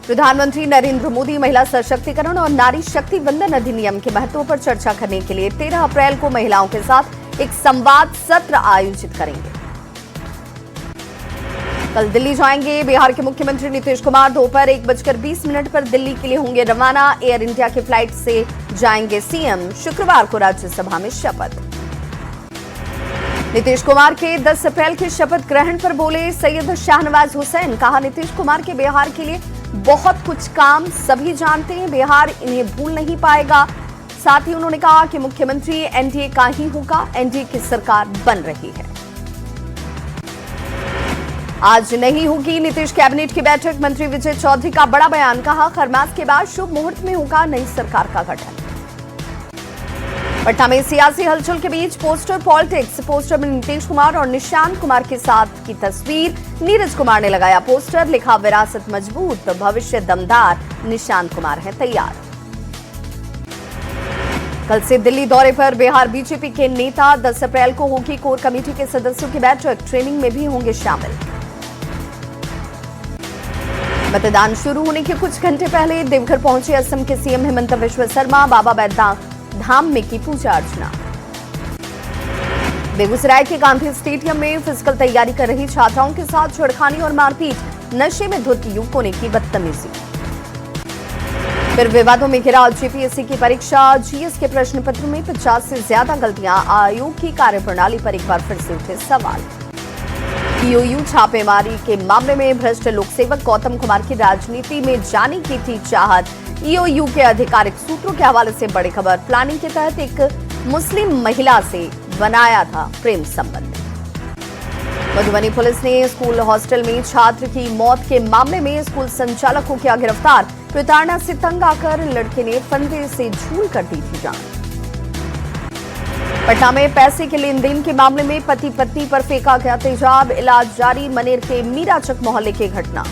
प्रधानमंत्री नरेंद्र मोदी महिला सशक्तिकरण और नारी शक्ति वंदन अधिनियम के महत्व पर चर्चा करने के लिए 13 अप्रैल को महिलाओं के साथ एक संवाद सत्र आयोजित करेंगे। कल दिल्ली जाएंगे बिहार के मुख्यमंत्री नीतीश कुमार। दोपहर 1:20 पर दिल्ली के लिए होंगे रवाना। एयर इंडिया की फ्लाइट से जाएंगे सीएम। शुक्रवार को राज्यसभा में शपथ। नीतीश कुमार के 10 अप्रैल के शपथ ग्रहण पर बोले सैयद शाहनवाज हुसैन। कहा, नीतीश कुमार के बिहार के लिए बहुत कुछ काम सभी जानते हैं, बिहार इन्हें भूल नहीं पाएगा। साथ ही उन्होंने कहा कि मुख्यमंत्री एनडीए का ही होगा, एनडीए की सरकार बन रही है। आज नहीं होगी नीतीश कैबिनेट की बैठक। मंत्री विजय चौधरी का बड़ा बयान। कहा, खरमास के बाद शुभ मुहूर्त में होगा नई सरकार का गठन। पटना में सियासी हलचल के बीच पोस्टर पॉलिटिक्स। पोस्टर में नीतीश कुमार और निशांत कुमार के साथ की तस्वीर। नीरज कुमार ने लगाया पोस्टर, लिखा विरासत मजबूत, भविष्य दमदार, निशांत कुमार है तैयार। कल से दिल्ली दौरे पर बिहार बीजेपी के नेता। 10 अप्रैल को होगी कोर कमेटी के सदस्यों की बैठक। ट्रेनिंग में भी होंगे शामिल। मतदान शुरू होने के कुछ घंटे पहले देवघर पहुंचे असम के सीएम हिमंत बिस्वा शर्मा। बाबा बैद्यनाथ धाम में की पूजा अर्चना। बेगूसराय के गांधी स्टेडियम में फिजिकल तैयारी कर रही छात्राओं के साथ छेड़खानी और मारपीट। नशे में धुत युवकों ने की बदतमीजी। फिर विवादों में घिरा जेपीएससी की परीक्षा। जीएस के प्रश्न पत्र में 50 से ज्यादा गलतियां। आयोग की कार्यप्रणाली पर एक बार फिर से उठे सवाल। ईओयू छापेमारी के मामले में भ्रष्ट लोकसेवक गौतम कुमार की राजनीति में जाने की थी चाहत। ईओयू के आधिकारिक सूत्रों के हवाले से बड़ी खबर। प्लानिंग के तहत एक मुस्लिम महिला से बनाया था प्रेम संबंध। मधुबनी पुलिस ने स्कूल हॉस्टल में छात्र की मौत के मामले में स्कूल संचालक को किया गिरफ्तार। प्रताड़ना से तंग आकर लड़के ने फंदे से झूल कर दी थी जान। पटना में पैसे के लेन देन के मामले में पति पत्नी पर फेंका गया तेजाब। इलाज जारी। मनेर के मीराचक मोहल्ले की घटना।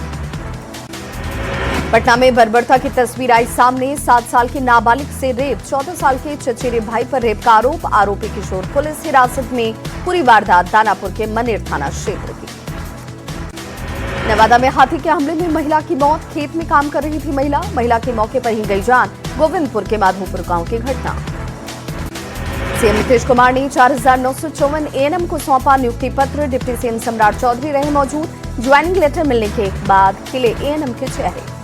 पटना में बर्बरता की तस्वीर आई सामने। 7 साल की नाबालिग से रेप। 14 साल के चचेरे भाई पर रेप का आरोप। आरोपी किशोर पुलिस हिरासत में। पूरी वारदात दानापुर के मनेर थाना क्षेत्र की। नवादा में हाथी के हमले में महिला की मौत। खेत में काम कर रही थी महिला की मौके पर ही गई जान। गोविंदपुर के माधोपुर गांव की घटना। सीएम नीतीश कुमार ने 4954 एएनएम को सौंपा नियुक्ति पत्र। डिप्टी सीएम सम्राट चौधरी रहे मौजूद। ज्वाइनिंग लेटर मिलने के बाद खिले एएनएम के चेहरे।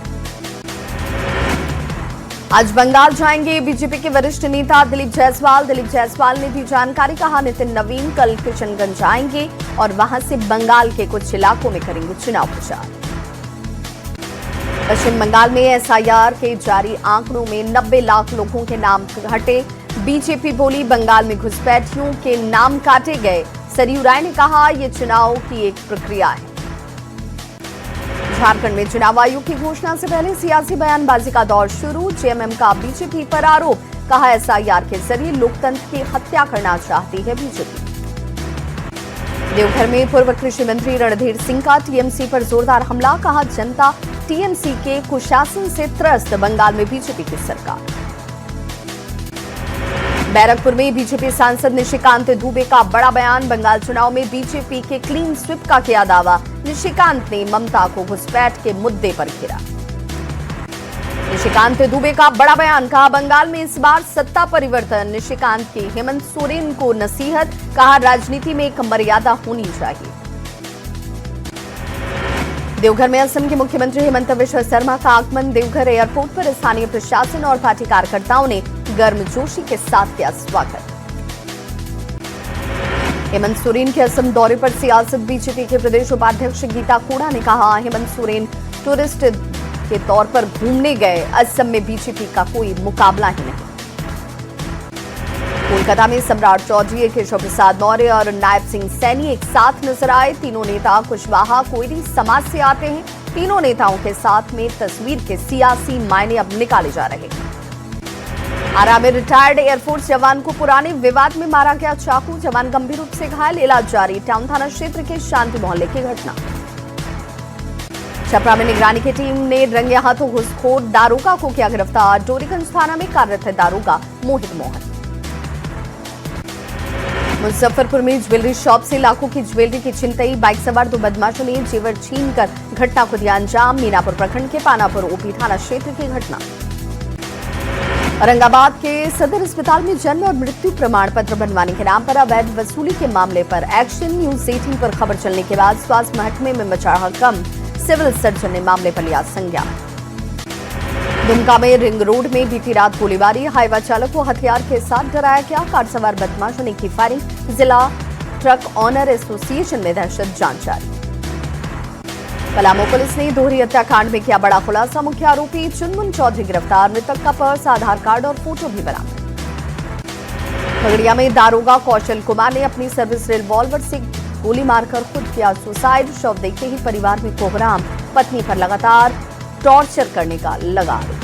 आज बंगाल जाएंगे बीजेपी के वरिष्ठ नेता दिलीप जायसवाल। दिलीप जायसवाल ने दी जानकारी। कहा, नितिन नवीन कल किशनगंज आएंगे और वहां से बंगाल के कुछ इलाकों में करेंगे चुनाव प्रचार। पश्चिम बंगाल में एसआईआर के जारी आंकड़ों में 90 लाख लोगों के नाम हटे। बीजेपी बोली बंगाल में घुसपैठियों के नाम काटे गए। सरयू राय ने कहा, यह चुनाव की एक प्रक्रिया है। झारखंड में चुनाव आयोग की घोषणा से पहले सियासी बयानबाजी का दौर शुरू। जेएमएम का बीजेपी पर आरोप। कहा, एसआईआर के जरिए लोकतंत्र की हत्या करना चाहती है बीजेपी। देवघर में पूर्व कृषि मंत्री रणधीर सिंह का टीएमसी पर जोरदार हमला। कहा, जनता टीएमसी के कुशासन से त्रस्त। बंगाल में बीजेपी की सरकार। बैरकपुर में बीजेपी सांसद निशिकांत दुबे का बड़ा बयान। बंगाल चुनाव में बीजेपी के क्लीन स्वीप का किया दावा। निशिकांत ने ममता को घुसपैठ के मुद्दे पर घेरा। निशिकांत दुबे का बड़ा बयान। कहा, बंगाल में इस बार सत्ता परिवर्तन। निशिकांत की हेमंत सोरेन को नसीहत। कहा, राजनीति में एक मर्यादा होनी चाहिए। देवघर में असम के मुख्यमंत्री हिमंत बिस्वा शर्मा का आगमन। देवघर एयरपोर्ट पर स्थानीय प्रशासन और पार्टी कार्यकर्ताओं ने गर्मजोशी के साथ किया स्वागत। हेमंत सोरेन के असम दौरे पर सियासत। बीजेपी के प्रदेश उपाध्यक्ष गीता कोड़ा ने कहा, हेमंत सोरेन टूरिस्ट के तौर पर घूमने गए। असम में बीजेपी का कोई मुकाबला ही नहीं। कोलकाता में सम्राट चौधरी, केशव प्रसाद मौर्य और नायब सिंह सैनी एक साथ नजर आए। तीनों नेता कुशवाहा कोयरी समाज से आते हैं। तीनों नेताओं के साथ में तस्वीर के सियासी मायने अब निकाले जा रहे हैं। आरा में रिटायर्ड एयरफोर्स जवान को पुराने विवाद में मारा गया चाकू। जवान गंभीर रूप से घायल। इलाज जारी। टाउन थाना क्षेत्र के शांति मोहल्ले की घटना। छपरा में निगरानी की टीम ने रंगे हाथों घुसखोर दारोगा को किया गिरफ्तार। डोरीगंज थाना में कार्यरत है दारोगा मोहित मोहन। मुजफ्फरपुर में ज्वेलरी शॉप से लाखों की ज्वेलरी की छिनतई, बाइक सवार 2 बदमाशों ने जेवर छीनकर घटना को दिया अंजाम। मीनापुर प्रखंड के पानापुर ओपी थाना क्षेत्र की घटना। औरंगाबाद के सदर अस्पताल में जन्म और मृत्यु प्रमाण पत्र बनवाने के नाम पर अवैध वसूली के मामले पर एक्शन न्यूज 18 पर खबर चलने के बाद स्वास्थ्य महकमे में मचा हड़कंप। सिविल सर्जन ने मामले पर लिया संज्ञान। दुमका में रिंग रोड में बीती रात गोलीबारी, हाईवा चालक को हथियार के साथ डराया गया। कार सवार बदमाशों ने की फायरिंग। जिला ट्रक ऑनर एसोसिएशन में दहशत जांच जारी। पलामू पुलिस ने दोहरी हत्याकांड में किया बड़ा खुलासा, मुख्य आरोपी चुनमुन चौधरी गिरफ्तार। मृतक का पर्स, आधार कार्ड और फोटो भी बरामद। खगड़िया में दारोगा कौशल कुमार ने अपनी सर्विस रिवॉल्वर से गोली मारकर खुद किया सुसाइड। शव देखते ही परिवार में कोहराम, पत्नी पर लगातार टॉर्चर करने का लगा आरोप।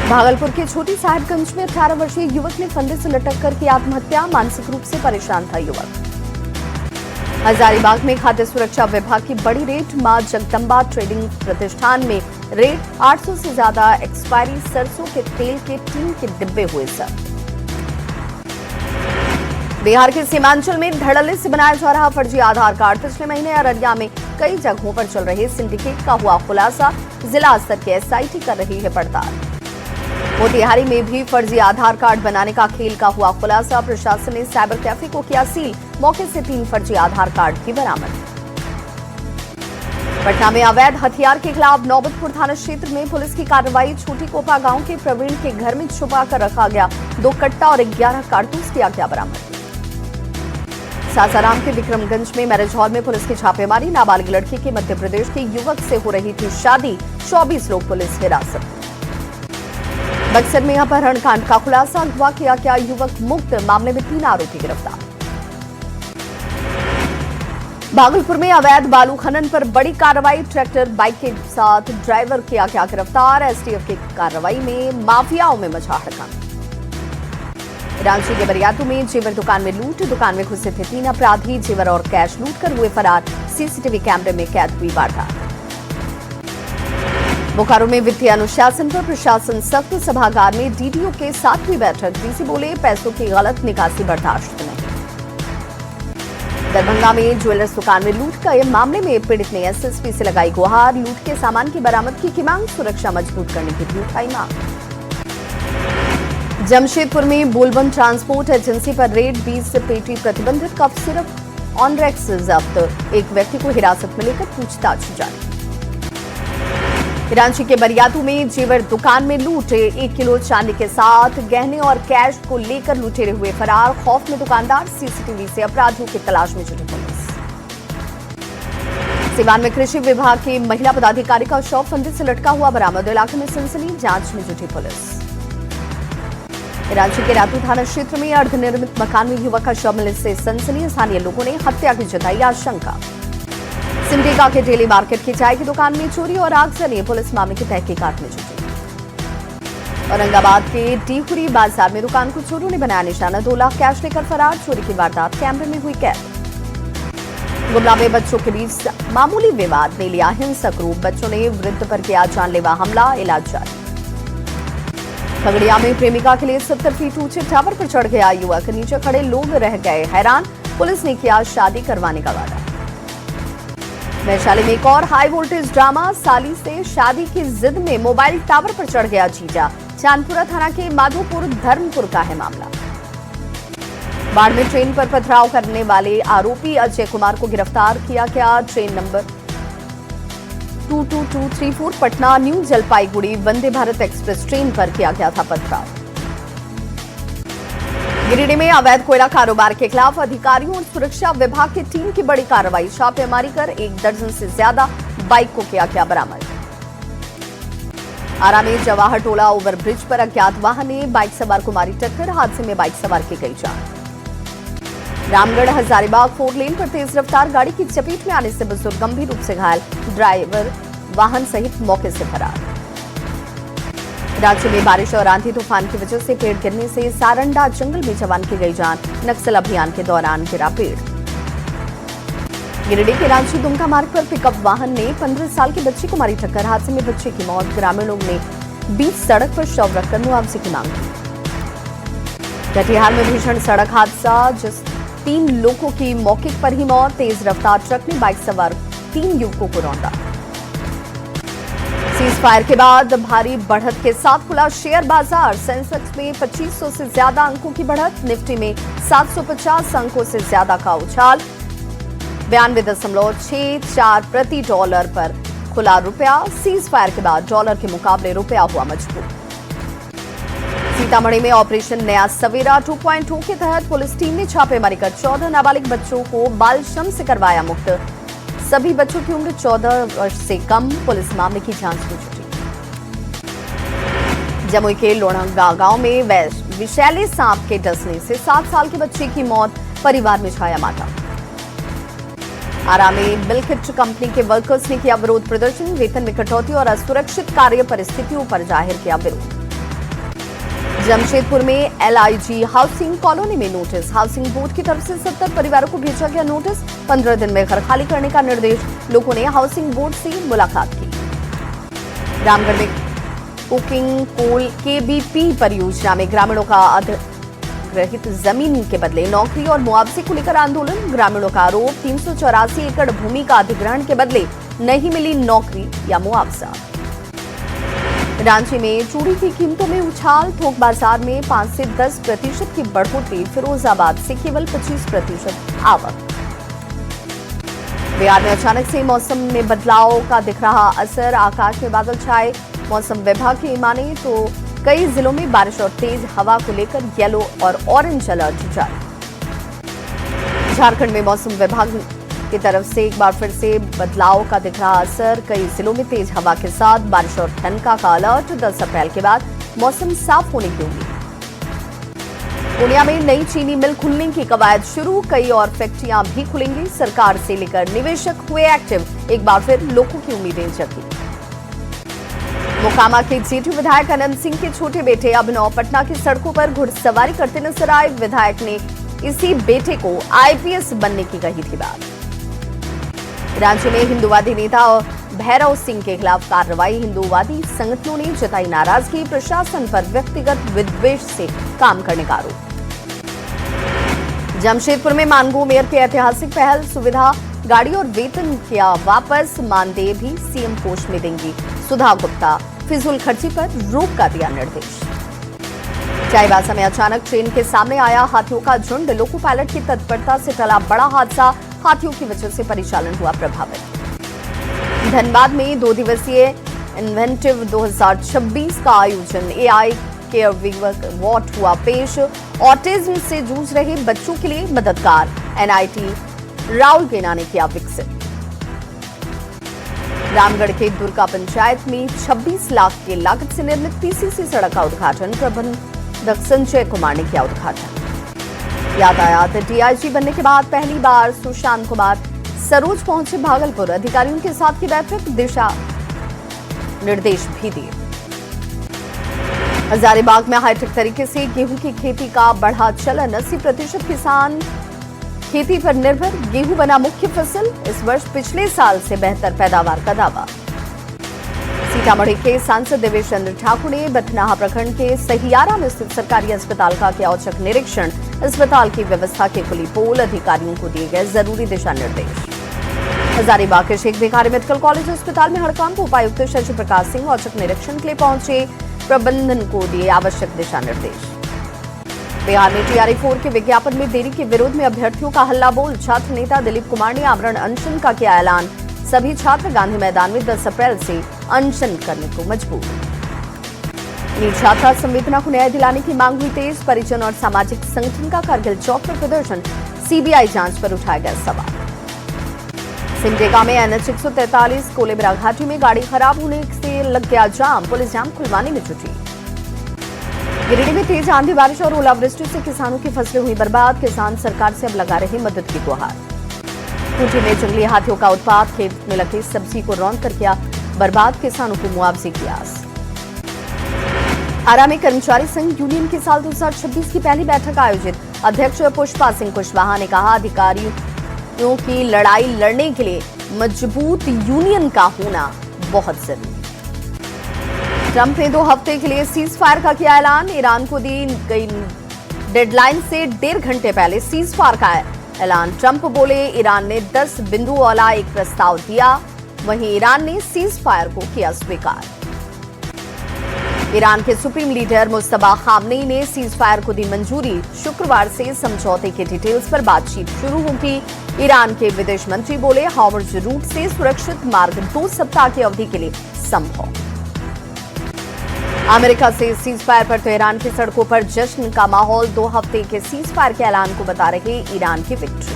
भागलपुर के छोटी साहिबगंज में 18 वर्षीय युवक ने फंदे से लटक कर की आत्महत्या, मानसिक रूप से परेशान था युवक। हजारीबाग में खाद्य सुरक्षा विभाग की बड़ी रेड, मां जगदम्बा ट्रेडिंग प्रतिष्ठान में रेड, 800 से ज्यादा एक्सपायरी सरसों के तेल के टीन के डिब्बे हुए जब्त। बिहार के सीमांचल में धड़ल्ले से बनाया जा रहा फर्जी आधार कार्ड, पिछले महीने अररिया में कई जगहों पर चल रहे सिंडिकेट का हुआ खुलासा। जिला स्तर की एसआईटी कर रही है पड़ताल। मोतिहारी में भी फर्जी आधार कार्ड बनाने का खेल का हुआ खुलासा। प्रशासन ने साइबर कैफे को किया सील, मौके से 3 फर्जी आधार कार्ड भी बरामद। पटना में अवैध हथियार के खिलाफ नौबतपुर थाना क्षेत्र में पुलिस की कार्रवाई। छोटी कोपा गांव के प्रवीण के घर में छुपा कर रखा गया 2 कट्टा और 11 कारतूस किया गया बरामद। सासाराम के विक्रमगंज में मैरिज हॉल में पुलिस की छापेमारी, नाबालिग लड़की के मध्य प्रदेश के युवक से हो रही थी शादी, 24 लोग पुलिस हिरासत में। बक्सर में अपहरण कांड का खुलासा, अगवा किया गया युवक मुक्त, मामले में 3 आरोपी गिरफ्तार। भागलपुर में अवैध बालू खनन पर बड़ी कार्रवाई, ट्रैक्टर बाइक के साथ ड्राइवर किया गया गिरफ्तार। एसटीएफ की कार्रवाई में माफियाओं में मचा हड़कंप। रांची के बरियातू में जेवर दुकान में लूट, दुकान में घुसे थे 3 अपराधी, जेवर और कैश लूट कर हुए फरार। सीसीटीवी कैमरे में कैद हुई वारदात। बोकारो में वित्तीय अनुशासन पर प्रशासन सख्त, सभागार में डीडीओ के साथ हुई बैठक। डीसी बोले पैसों की गलत निकासी बर्दाश्त नहीं। दरभंगा में ज्वेलर्स दुकान में लूट के मामले में पीड़ित ने एसएसपी से लगाई गुहार। लूट के सामान की बरामदगी की मांग, सुरक्षा मजबूत करने की भी उठाई मांग। जमशेदपुर में बोलबम ट्रांसपोर्ट एजेंसी पर रेड, 20 पेटी प्रतिबंधित कफ सिरप ऑनरेक्स जब्त। एक व्यक्ति को हिरासत में लेकर पूछताछ जारी। रांची के बरियातू में जेवर दुकान में लूट, 1 किलो चांदी के साथ गहने और कैश को लेकर लुटेरे हुए फरार। खौफ में दुकानदार, सीसीटीवी से अपराधियों की तलाश में जुटी पुलिस। सिवान में कृषि विभाग की महिला पदाधिकारी का शव फंदे से लटका हुआ बरामद, इलाके में सनसनी, जांच में जुटी पुलिस। रांची के रातू थाना क्षेत्र में अर्धनिर्मित मकान में युवक का शव मिलने से सनसनी, स्थानीय लोगों ने हत्या की जताई आशंका। सिमडेगा के डेली मार्केट की चाय की दुकान में चोरी और आगजनी, पुलिस मामले की तहकीकात में जुटी। औरंगाबाद के टीहुरी बाजार में दुकान को चोरों ने बनाया निशाना, 2 लाख कैश लेकर फरार। चोरी की वारदात कैमरे में हुई कैद। गुमला में बच्चों के बीच मामूली विवाद ने लिया हिंसक रूप, बच्चों ने वृद्ध पर किया जानलेवा हमला, इलाज जारी। खगड़िया में प्रेमिका के लिए 70 फीट ऊंचे टावर पर चढ़ गया युवक, नीचे खड़े लोग रह गए हैरान, पुलिस ने किया शादी करवाने का वादा। वैशाली में एक और हाई वोल्टेज ड्रामा, साली से शादी की जिद में मोबाइल टावर पर चढ़ गया जीजा। चांदपुरा थाना के माधोपुर धर्मपुर का है मामला। बाढ़ में ट्रेन पर पथराव करने वाले आरोपी अजय कुमार को गिरफ्तार किया गया। Train number 22234 Patna new Jalpaiguri Vande Bharat express train पर किया गया था पथराव। गिरिडीह में अवैध कोयला कारोबार के खिलाफ अधिकारियों और सुरक्षा विभाग की टीम की बड़ी कार्रवाई, छापेमारी कर 1 दर्जन से ज्यादा बाइक को किया गया बरामद। आरा में जवाहर टोला ओवरब्रिज पर अज्ञात वाहन ने बाइक सवार को मारी टक्कर, हादसे में बाइक सवार की गई जान। रामगढ़ हजारीबाग 4 लेन पर तेज रफ्तार गाड़ी की चपेट में आने से बुजुर्ग गंभीर रूप से घायल, ड्राइवर वाहन सहित मौके से फरार। राज्य में बारिश और आंधी तूफान की वजह से पेड़ गिरने से सारंडा जंगल में जवान की गई जान, नक्सल अभियान के दौरान गिरा पेड़। गिरिडीह के रांची दुमका मार्ग पर पिकअप वाहन ने 15 साल की बच्ची को मारी टक्कर, हादसे में बच्चे की मौत। ग्रामीणों ने बीच सड़क पर शव रखकर मुआवजे की मांग की। कटिहार में भीषण सड़क हादसा, जिस 3 लोगों की मौके पर ही मौत। तेज रफ्तार ट्रक ने बाइक सवार 3 युवकों को रौंदा। सीज फायर के बाद भारी बढ़त के साथ खुला शेयर बाजार। सेंसेक्स में 2500 से ज्यादा अंकों की बढ़त, निफ्टी में 750 अंकों से ज्यादा का उछाल। 92.64 प्रति डॉलर पर खुला रुपया। सीज फायर के बाद डॉलर के मुकाबले रुपया हुआ मजबूत। सीतामढ़ी में ऑपरेशन नया सवेरा 2.0 के तहत पुलिस टीम ने छापेमारी कर 14 नाबालिग बच्चों को बाल श्रम से करवाया मुक्त। सभी बच्चों की उम्र 14 वर्ष से कम। पुलिस मामले की जांच में जुटी। जमुई के लोणंगा गांव में विषैले सांप के डसने से 7 साल के बच्चे की मौत, परिवार में छाया मातम। आरा में मिल्किट कंपनी के वर्कर्स ने किया विरोध प्रदर्शन। वेतन में कटौती और असुरक्षित कार्य परिस्थितियों पर जाहिर किया विरोध। जमशेदपुर में LIG हाउसिंग कॉलोनी में नोटिस। हाउसिंग बोर्ड की तरफ से 70 परिवारों को भेजा गया नोटिस। 15 दिन में घर खाली करने का निर्देश। लोगों ने हाउसिंग बोर्ड से मुलाकात की। रामगढ़ में कुकिंग कोल KBP परियोजना में ग्रामीणों का अधिग्रहित जमीन के बदले नौकरी और मुआवजे को लेकर आंदोलन। ग्रामीणों का आरोप, 384 एकड़ भूमि का अधिग्रहण के बदले नहीं मिली नौकरी या मुआवजा। रांची में चूड़ी की कीमतों में उछाल। थोक बाजार में 5 से 10% की बढ़ोतरी। फिरोजाबाद से केवल 25% आवक। बिहार में अचानक से मौसम में बदलाव का दिख रहा असर। आकाश में बादल छाए। मौसम विभाग की माने तो कई जिलों में बारिश और तेज हवा को लेकर येलो और ऑरेंज अलर्ट जारी। झारखंड में मौसम विभाग की तरफ से एक बार फिर से बदलाव का दिख रहा असर। कई जिलों में तेज हवा के साथ बारिश और ठनका का अलर्ट। 10 अप्रैल के बाद मौसम साफ होने की उम्मीद। पूर्णिया में नई चीनी मिल खुलने की कवायद शुरू। कई और फैक्ट्रियां भी खुलेंगी। सरकार से लेकर निवेशक हुए एक्टिव। एक बार फिर लोगों की उम्मीदें जगी। मोकामा के जेठू विधायक अनंत सिंह के छोटे बेटे अभिनव पटना की सड़कों पर घुड़सवारी करते नजर आए। विधायक ने इसी बेटे को IPS बनने की कही थी बात। रांची में हिंदूवादी नेता भैरव सिंह के खिलाफ कार्रवाई। हिंदूवादी संगठनों ने जताई नाराजगी। प्रशासन पर व्यक्तिगत विद्वेष से काम करने का आरोप। जमशेदपुर में मानगो मेयर की ऐतिहासिक पहल। सुविधा, गाड़ी और वेतन किया वापस। मानदेय भी CM कोष में देंगी सुधा गुप्ता। फिजूल खर्ची पर रोक का दिया निर्देश। चाईबासा में अचानक ट्रेन के सामने आया हाथियों का झुंड। लोको पायलट की तत्परता से टला बड़ा हादसा। हाथियों की वजह से परिचालन हुआ प्रभावित। धनबाद में 2 दिवसीय इन्वेंटिव 2026 का आयोजन। AI केयर वॉट हुआ पेश। ऑटिज्म से जूझ रहे बच्चों के लिए मददगार। NIT राउरकेला ने किया विकसित। रामगढ़ के दुर्गा पंचायत में 26 लाख की लागत से निर्मित PCC सड़क का उद्घाटन। प्रबंधक संजय कुमार ने किया उद्घाटन। यातायात DIG बनने के बाद पहली बार सुशांत कुमार सरोज पहुंचे भागलपुर। अधिकारियों के साथ की बैठक, दिशा निर्देश भी दिए। हजारीबाग में हाईटेक तरीके से गेहूं की खेती का बढ़ा चलन। 80% किसान खेती पर निर्भर। गेहूं बना मुख्य फसल। इस वर्ष पिछले साल से बेहतर पैदावार का दावा। सीतामढ़ी के सांसद देवेश चंद्र ठाकुर ने बथनाहा प्रखंड के सहियारा में स्थित सरकारी अस्पताल का किया औचक निरीक्षण। अस्पताल की व्यवस्था के खुली पोल। अधिकारियों को दिए गए जरूरी दिशा निर्देश। हजारीबाग के शेख भिखारी मेडिकल कॉलेज अस्पताल में हड़कांप। उपायुक्त शशि प्रकाश सिंह औचक निरीक्षण के लिए पहुंचे। प्रबंधन को दिए आवश्यक दिशा निर्देश। बिहार में TRE-4 के विज्ञापन में देरी के विरोध में अभ्यर्थियों का हल्ला बोल। छात्र नेता दिलीप कुमार ने आवरण अनशन का किया ऐलान। सभी छात्र गांधी मैदान में 10 अप्रैल से अनशन करने को मजबूर। नीट छात्रा संवेदना को न्याय दिलाने की मांग हुई तेज। परिजन और सामाजिक संगठन का कारगिल चौक पर प्रदर्शन। CBI जांच पर उठाया गया सवाल। सिमडेगा में NH 143 कोलेबरा घाटी में गाड़ी खराब होने से लग गया जाम। पुलिस जाम खुलवाने में जुटी। गिरिडीह में तेज आंधी बारिश और ओलावृष्टि से किसानों की फसलें हुई बर्बाद। किसान सरकार से अब लगा रहे मदद की गुहार। खूंटी में जंगली हाथियों का उत्पात। खेत में लगे सब्जी को रौंद कर किया बर्बाद। किसानों को मुआवजे की आस। आरा में कर्मचारी संघ यूनियन की साल 2026 की पहली बैठक आयोजित। अध्यक्ष पुष्पा सिंह कुशवाहा ने कहा, अधिकारियों की लड़ाई लड़ने के लिए मजबूत यूनियन का होना बहुत जरूरी। ट्रंप ने 2 हफ्ते के लिए सीज फायर का किया ऐलान। ईरान को दी गई डेडलाइन से 1.5 घंटे पहले सीज फायर का ऐलान। ट्रंप बोले ईरान ने 10 बिंदु वाला एक प्रस्ताव दिया, वहीं ईरान ने सीज फायर को किया स्वीकार। ईरान के सुप्रीम लीडर मुस्तफा खामनेई ने सीज फायर को दी मंजूरी। शुक्रवार से समझौते के डिटेल्स पर बातचीत शुरू होगी। ईरान के विदेश मंत्री बोले हॉर्मुज़ रूट से सुरक्षित मार्ग 2 सप्ताह की अवधि के लिए संभव। अमेरिका से सीज फायर पर तेहरान की सड़कों पर जश्न का माहौल। 2 हफ्ते के सीज फायर के ऐलान को बता रहे ईरान की विक्ट्री।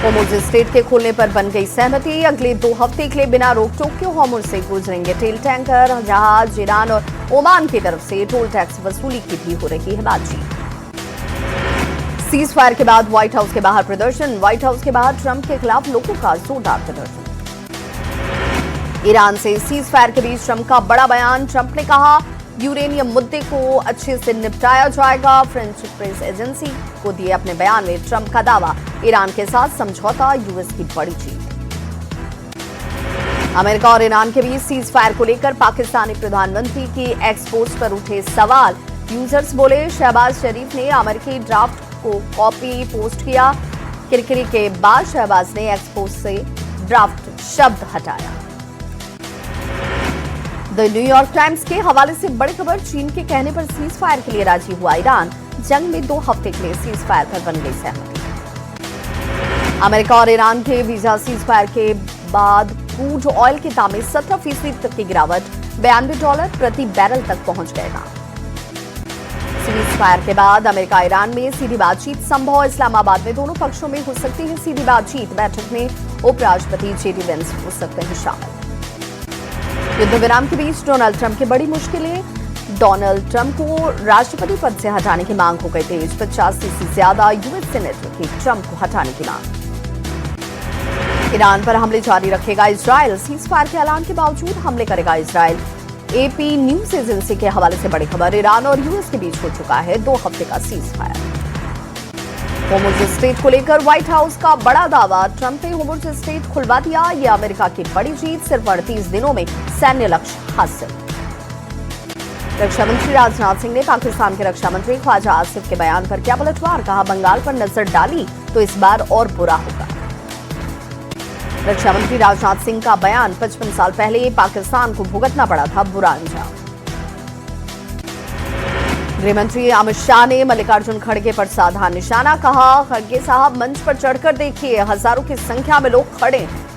हॉर्मुज़ स्ट्रेट के खोलने पर बन गई सहमति। अगले 2 हफ्ते के लिए बिना रोक टोक के हॉर्मुज़ से गुजरेंगे तेल टैंकर, जहाज। ईरान और ओमान की तरफ से टोल टैक्स वसूली की भी हो रही है बातचीत। सीज फायर के बाद व्हाइट हाउस के बाहर प्रदर्शन। व्हाइट हाउस के बाहर ट्रंप के खिलाफ लोगों का जोरदार प्रदर्शन। ईरान से सीज फायर के बीच ट्रंप का बड़ा बयान। ट्रंप ने कहा यूरेनियम मुद्दे को अच्छे से निपटाया जाएगा। फ्रेंच प्रेस एजेंसी को दिए अपने बयान में ट्रंप का दावा, ईरान के साथ समझौता यूएस की बड़ी जीत। अमेरिका और ईरान के बीच सीज फायर को लेकर पाकिस्तानी प्रधानमंत्री की एक्स पोस्ट पर उठे सवाल। यूजर्स बोले शहबाज शरीफ ने अमेरिकी ड्राफ्ट को कॉपी पोस्ट किया। किरकिरी के बाद शहबाज ने एक्स पोस्ट से ड्राफ्ट शब्द हटाया। द न्यूयॉर्क टाइम्स के हवाले से बड़ी खबर, चीन के कहने पर सीज फायर के लिए राजी हुआ ईरान। जंग में 2 हफ्ते के लिए सीज फायर पर बन गई सहमति। अमेरिका और ईरान के वीजा सीज फायर के बाद क्रूड ऑयल के दाम में 17% तक की गिरावट, $92 प्रति बैरल तक पहुंच गएगा। सीज फायर के बाद अमेरिका ईरान में सीधी बातचीत संभव। इस्लामाबाद में दोनों पक्षों में हो सकती है सीधी बातचीत। बैठक में उपराष्ट्रपति जेडी वेंस हो सकते हैं शामिल। युद्ध विराम के बीच डोनाल्ड ट्रंप की बड़ी मुश्किलें। डोनाल्ड ट्रंप को राष्ट्रपति पद से हटाने की मांग हो गई तेज। 50 से ज्यादा यूएस सीनेटर की ट्रंप को हटाने की मांग। ईरान पर हमले जारी रखेगा इजरायल। सीज फायर के ऐलान के बावजूद हमले करेगा इजरायल। एपी न्यूज एजेंसी के हवाले से बड़ी खबर, ईरान और यूएस के बीच हो चुका है 2 हफ्ते का सीज फायर। हॉर्मुज़ स्ट्रेट को लेकर व्हाइट हाउस का बड़ा दावा। ट्रंप ने हॉर्मुज़ स्ट्रेट खुलवा दिया, यह अमेरिका की बड़ी जीत। सिर्फ 38 दिनों में सैन्य लक्ष्य हासिल। रक्षा मंत्री राजनाथ सिंह ने पाकिस्तान के रक्षा मंत्री ख्वाजा आसिफ के बयान पर किया पलटवार। कहा बंगाल पर नजर डाली तो इस बार और बुरा होगा। रक्षा मंत्री राजनाथ सिंह का बयान, 55 साल पहले पाकिस्तान को भुगतना पड़ा था बुरा अंजाम। गृह मंत्री अमित शाह ने मल्लिकार्जुन खड़गे पर साधा निशाना। कहा खड़गे साहब मंच पर चढ़कर देखिए, हजारों की संख्या में लोग खड़े हैं।